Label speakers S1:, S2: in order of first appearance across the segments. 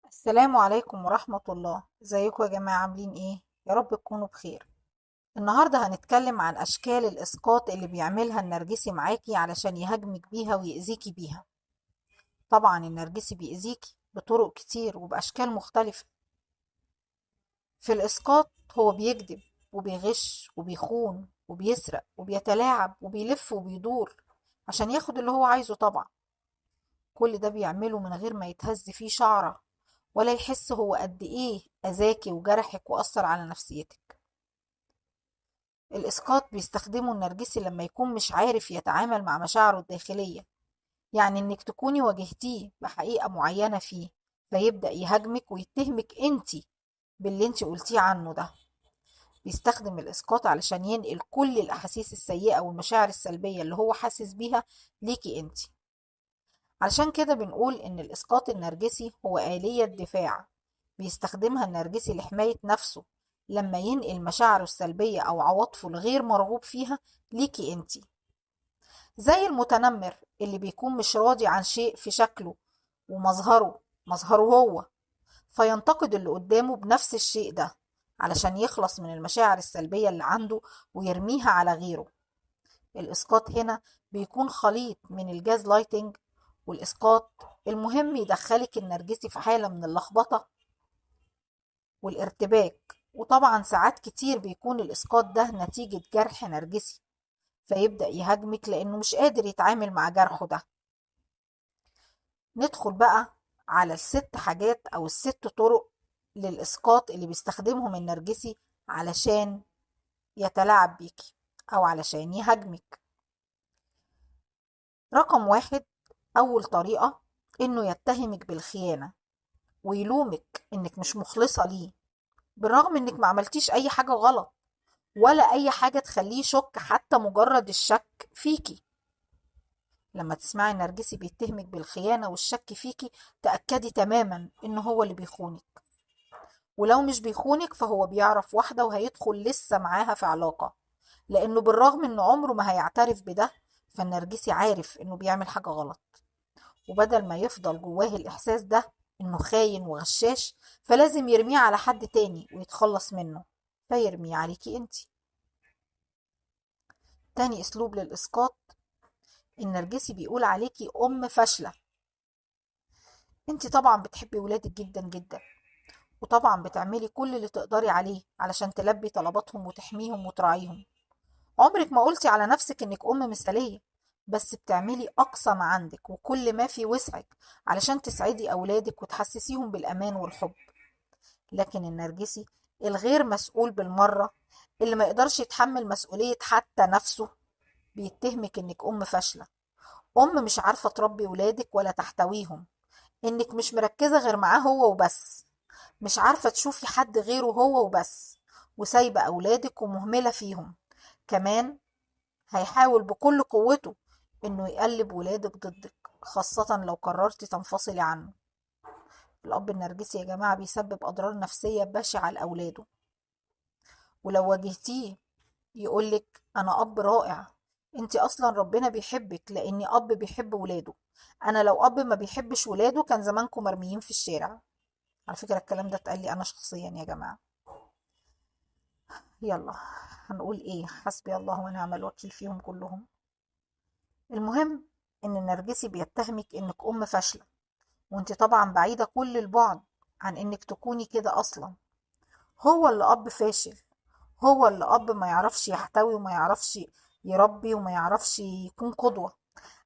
S1: السلام عليكم ورحمة الله. ازيكم يا جماعة؟ عاملين ايه؟ يا رب تكونوا بخير. النهاردة هنتكلم عن أشكال الإسقاط اللي بيعملها النرجسي معاكي علشان يهاجمك بيها ويأذيكي بيها. طبعا النرجسي بيأذيكي بطرق كتير وبأشكال مختلفة. في الإسقاط هو بيكذب وبيغش وبيخون وبيسرق وبيتلاعب وبيلف وبيدور عشان ياخد اللي هو عايزه طبعا. كل ده بيعمله من غير ما يتهز فيه شعرة ولا يحس هو قد ايه اذاكي وجرحك واثر على نفسيتك. الاسقاط بيستخدمه النرجسي لما يكون مش عارف يتعامل مع مشاعره الداخلية، يعني انك تكوني واجهتيه بحقيقة معينة فيه، فيبدأ يهاجمك ويتهمك انتي باللي انتي قلتيه عنه ده. بيستخدم الاسقاط علشان ينقل كل الاحاسيس السيئة والمشاعر السلبية اللي هو حاسس بيها ليكي انتي. علشان كده بنقول إن الإسقاط النرجسي هو آلية دفاع بيستخدمها النرجسي لحماية نفسه لما ينقل مشاعره السلبية أو عواطفه الغير مرغوب فيها ليكي انتي. زي المتنمر اللي بيكون مش راضي عن شيء في شكله ومظهره هو، فينتقد اللي قدامه بنفس الشيء ده علشان يخلص من المشاعر السلبية اللي عنده ويرميها على غيره. الإسقاط هنا بيكون خليط من الجاز لايتنج والإسقاط. المهم يدخلك النرجسي في حالة من اللخبطة والارتباك، وطبعا ساعات كتير بيكون الإسقاط ده نتيجة جرح نرجسي، فيبدأ يهاجمك لأنه مش قادر يتعامل مع جرحه ده. ندخل بقى على الست حاجات أو الست طرق للإسقاط اللي بيستخدمهم النرجسي علشان يتلاعب بيكي أو علشان يهاجمك. رقم واحد، أول طريقة إنه يتهمك بالخيانة ويلومك إنك مش مخلصة ليه، بالرغم إنك ما عملتيش أي حاجة غلط ولا أي حاجة تخليه يشك، حتى مجرد الشك فيكي. لما تسمعي النرجسي بيتهمك بالخيانة والشك فيكي، تأكدي تماما إنه هو اللي بيخونك، ولو مش بيخونك فهو بيعرف واحدة وهيدخل لسه معاها في علاقة، لأنه بالرغم إنه عمره ما هيعترف بده، فالنرجسي عارف إنه بيعمل حاجة غلط. وبدل ما يفضل جواه الإحساس ده إنه خاين وغشاش، فلازم يرميه على حد تاني ويتخلص منه، فيرميه عليكي انتي. تاني أسلوب للإسقاط، النرجسي بيقول عليكي أم فاشلة. انتي طبعا بتحبي ولادك جدا جدا، وطبعا بتعملي كل اللي تقدري عليه علشان تلبي طلباتهم وتحميهم وتراعيهم. عمرك ما قلتي على نفسك انك أم مثالية، بس بتعملي أقصى ما عندك وكل ما في وسعك علشان تسعدي أولادك وتحسسيهم بالأمان والحب. لكن النرجسي الغير مسؤول بالمرة، اللي ما يقدرش يتحمل مسؤولية حتى نفسه، بيتهمك انك ام فاشلة، ام مش عارفة تربي ولادك ولا تحتويهم، انك مش مركزة غير معاه هو وبس، مش عارفة تشوفي حد غيره هو وبس، وسايبة اولادك ومهملة فيهم. كمان هيحاول بكل قوته انه يقلب ولادك ضدك، خاصة لو قررتي تنفصلي عنه. الاب النرجسي يا جماعة بيسبب اضرار نفسية بشعة لاولاده، ولو واجهتيه يقولك أنا أب رائع، انتي أصلا ربنا بيحبك لأني أب بيحب ولاده، أنا لو أب ما بيحبش ولاده كان زمانكم مرميين في الشارع. على فكرة الكلام ده اتقال لي أنا شخصيا يا جماعة. يلا، هنقول إيه؟ حسبي الله ونعم الوكيل فيهم كلهم. المهم إن النرجسي بيتهمك إنك أم فاشلة، وانتي طبعا بعيدة كل البعد عن إنك تكوني كده أصلا. هو اللي أب فاشل، هو اللي أب ما يعرفش يحتوي وما يعرفش يربي وما يعرفش يكون قدوة.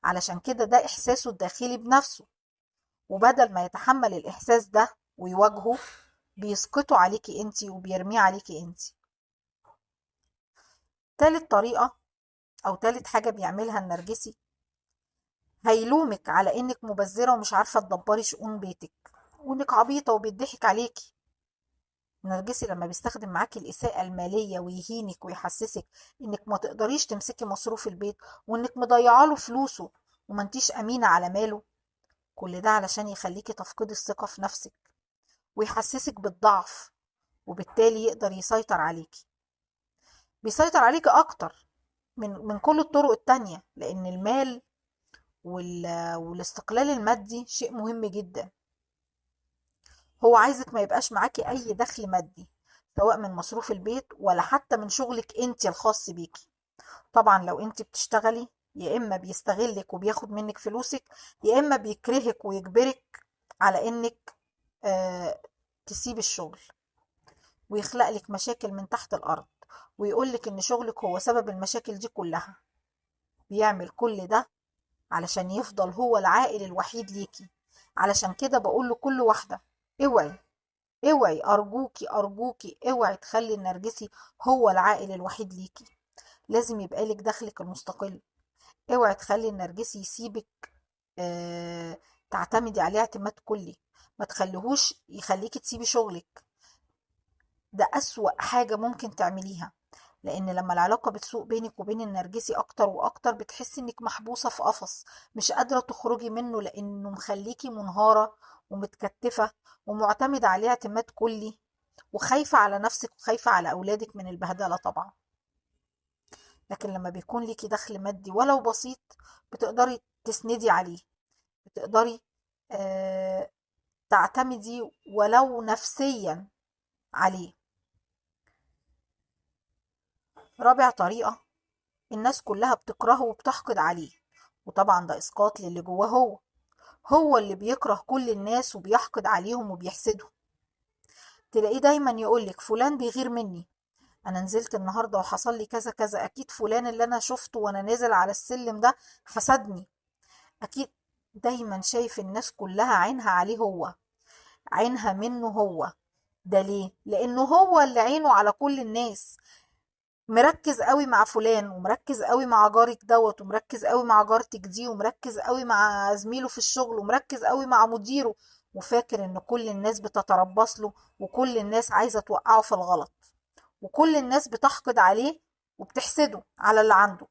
S1: علشان كده ده إحساسه الداخلي بنفسه، وبدل ما يتحمل الإحساس ده ويواجهه، بيسقطه عليكي انتي وبيرميه عليكي انتي. تالت طريقة أو تالت حاجة بيعملها النرجسي، هيلومك على إنك مبذرة ومش عارفة تدبري شؤون بيتك، وإنك عبيطة وبيضحك عليكي. النرجسي لما بيستخدم معاكي الإساءة المالية ويهينك ويحسسك إنك ما تقدريش تمسكي مصروف البيت، وإنك مضيعة له فلوسه وما انتيش أمينة على ماله، كل ده علشان يخليكي تفقدي الثقة في نفسك ويحسسك بالضعف، وبالتالي يقدر يسيطر عليكي. بيسيطر عليكي أكتر من كل الطرق التانية، لأن المال والاستقلال المادي شيء مهم جدا. هو عايزك ما يبقاش معاكي اي دخل مادي، سواء من مصروف البيت ولا حتى من شغلك انت الخاص بيكي. طبعا لو انت بتشتغلي، يا اما بيستغلك وبياخد منك فلوسك، يا اما بيكرهك ويجبرك على انك آه تسيب الشغل، ويخلق لك مشاكل من تحت الارض، ويقولك ان شغلك هو سبب المشاكل دي كلها. بيعمل كل ده علشان يفضل هو العائل الوحيد ليكي. علشان كده بقول لكل واحدة: اوعي، اوعي ارجوكي ارجوكي اوعي تخلي النرجسي هو العائل الوحيد ليكي. لازم يبقى لك دخلك المستقل. اوعي تخلي النرجسي يسيبك آه تعتمدي عليه اعتماد كلي. ما تخليهوش يخليكي تسيبي شغلك. ده أسوأ حاجة ممكن تعمليها، لأن لما العلاقة بتسوء بينك وبين النرجسي أكتر وأكتر بتحسي إنك محبوسة في قفص مش قادرة تخرجي منه، لأنه مخليكي منهارة ومتكتفة ومعتمدة عليه اعتماد كلي، وخايفة على نفسك وخايفة على أولادك من البهدلة طبعا. لكن لما بيكون ليكي دخل مادي ولو بسيط، بتقدري تسندي عليه، بتقدري آه تعتمدي ولو نفسيا عليه. رابع طريقة: الناس كلها بتكرهه وبتحقد عليه، وطبعا ده إسقاط للي جواه. هو اللي بيكره كل الناس وبيحقد عليهم وبيحسدهم. تلاقيه دايما يقولك: فلان بيغير مني، أنا نزلت النهاردة وحصل لي كذا كذا، أكيد فلان اللي أنا شفته وأنا نازل على السلم ده حسدني، أكيد. دايما شايف الناس كلها عينها عليه هو، عينها منه هو. ده ليه؟ لأنه هو اللي عينه على كل الناس. مركز قوي مع فلان، ومركز قوي مع جارك دوت، ومركز قوي مع جارتك دي، ومركز قوي مع زميله في الشغل، ومركز قوي مع مديره، وفاكر ان كل الناس بتتربص له، وكل الناس عايزة توقعه في الغلط، وكل الناس بتحقد عليه وبتحسده على اللي عنده.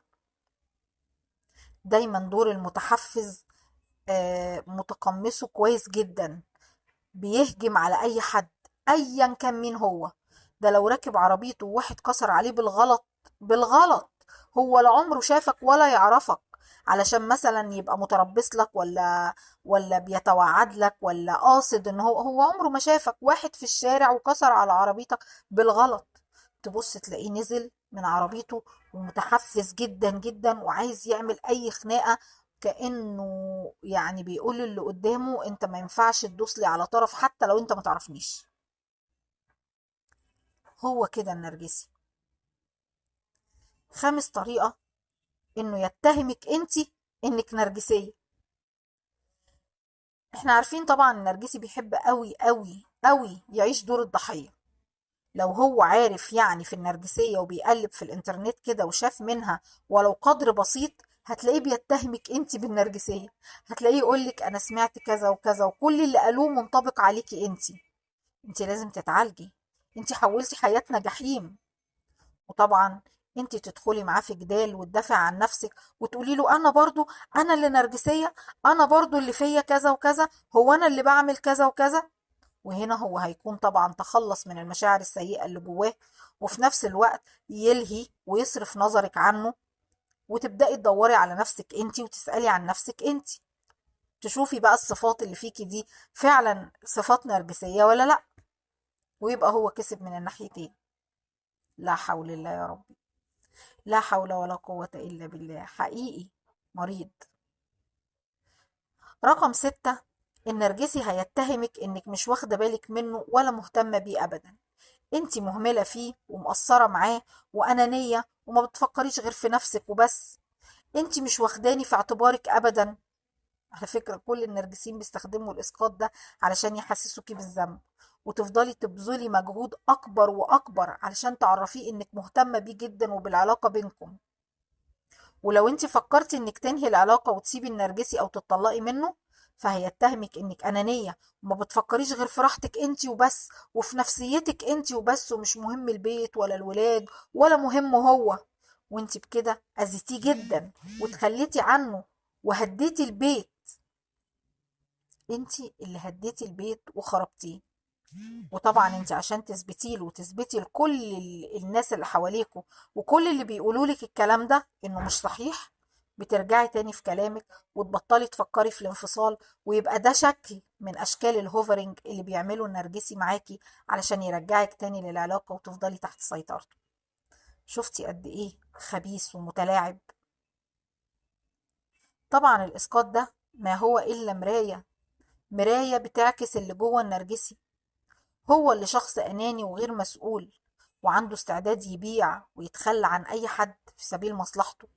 S1: دايما دور المتحفز متقمصه كويس جدا. بيهجم على اي حد ايا كان مين هو. ده لو راكب عربيته وواحد كسر عليه بالغلط، بالغلط، هو لا عمره شافك ولا يعرفك، علشان مثلا يبقى متربص لك ولا بيتوعد لك ولا قاصد ان هو عمره ما شافك. واحد في الشارع وكسر على عربيتك بالغلط، تبص تلاقيه نزل من عربيته ومتحفز جدا جدا وعايز يعمل اي خناقة، كأنه يعني بيقول اللي قدامه: انت ما ينفعش تدوس لي على طرف حتى لو انت ما تعرفنيش. هو كده النرجسي. خامس طريقة: انه يتهمك انت انك نرجسية. احنا عارفين طبعا النرجسي بيحب قوي قوي قوي يعيش دور الضحية. لو هو عارف يعني في النرجسية وبيقلب في الانترنت كده وشاف منها ولو قدر بسيط، هتلاقيه بيتهمك انت بالنرجسية. هتلاقيه يقولك: انا سمعت كذا وكذا وكل اللي قالوه منطبق عليكي انت، انت لازم تتعالجي، انت حولتي حياتنا جحيم. وطبعا انت تدخلي معاه في جدال وتدافع عن نفسك وتقولي له: انا برضو، انا اللي نرجسية، انا برضو اللي فيا كذا وكذا، هو انا اللي بعمل كذا وكذا. وهنا هو هيكون طبعا تخلص من المشاعر السيئة اللي جواه، وفي نفس الوقت يلهي ويصرف نظرك عنه، وتبدأي تدوري على نفسك انت وتسألي عن نفسك انت، تشوفي بقى الصفات اللي فيكي دي فعلا صفات نرجسية ولا لا. ويبقى هو كسب من الناحيتين. لا حول الله يا ربي، لا حول ولا قوة إلا بالله. حقيقي مريض. رقم 6: النرجسي هيتهمك انك مش واخدة بالك منه ولا مهتمة بيه ابدا. انت مهملة فيه ومقصرة معاه وانانية وما بتفكريش غير في نفسك وبس. انت مش واخداني في اعتبارك ابدا. على فكرة كل النرجسيين بيستخدموا الاسقاط ده علشان يحسسوكي بالذنب، وتفضلي تبذلي مجهود اكبر واكبر علشان تعرفيه انك مهتمة بيه جدا وبالعلاقة بينكم. ولو انت فكرتي انك تنهي العلاقة وتسيبي النرجسي او تطلقي منه، فهيتهمك انك انانية وما بتفكريش غير في راحتك انت وبس، وفي نفسيتك انت وبس، ومش مهم البيت ولا الولاد ولا مهم هو. وانت بكده اذيتيه جدا وتخليتي عنه وهديتي البيت. انت اللي هديتي البيت وخربتيه. وطبعا انت عشان تثبتي له وتثبتي لكل الناس اللي حواليكوا وكل اللي بيقولوا لك الكلام ده انه مش صحيح، بترجعي تاني في كلامك وتبطلي تفكري في الانفصال، ويبقى ده شكل من اشكال الهوفرنج اللي بيعمله النرجسي معاكي علشان يرجعك تاني للعلاقة وتفضلي تحت سيطرته. شفتي قد ايه خبيث ومتلاعب؟ طبعا الاسقاط ده ما هو الا مراية، مراية بتعكس اللي جوه النرجسي. هو اللي شخص اناني وغير مسؤول، وعنده استعداد يبيع ويتخلى عن اي حد في سبيل مصلحته،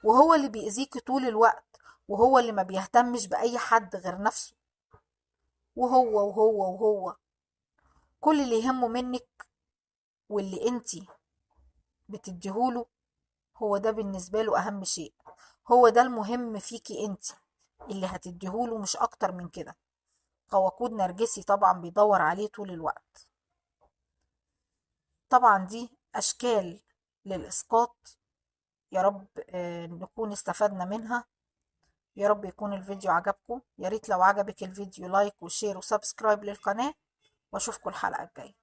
S1: وهو اللي بيأذيكي طول الوقت، وهو اللي ما بيهتمش بأي حد غير نفسه. وهو كل اللي يهمه منك واللي انتي بتديهوله، هو ده بالنسبة له أهم شيء. هو ده المهم فيكي انتي اللي هتديهوله، مش أكتر من كده. قواقود نرجسي طبعا بيدور عليه طول الوقت. طبعا دي أشكال للإسقاط. يا رب نكون استفدنا منها. يا رب يكون الفيديو عجبكم. يا ريت لو عجبك الفيديو لايك وشير وسبسكرايب للقناة، واشوفكم الحلقة الجاية.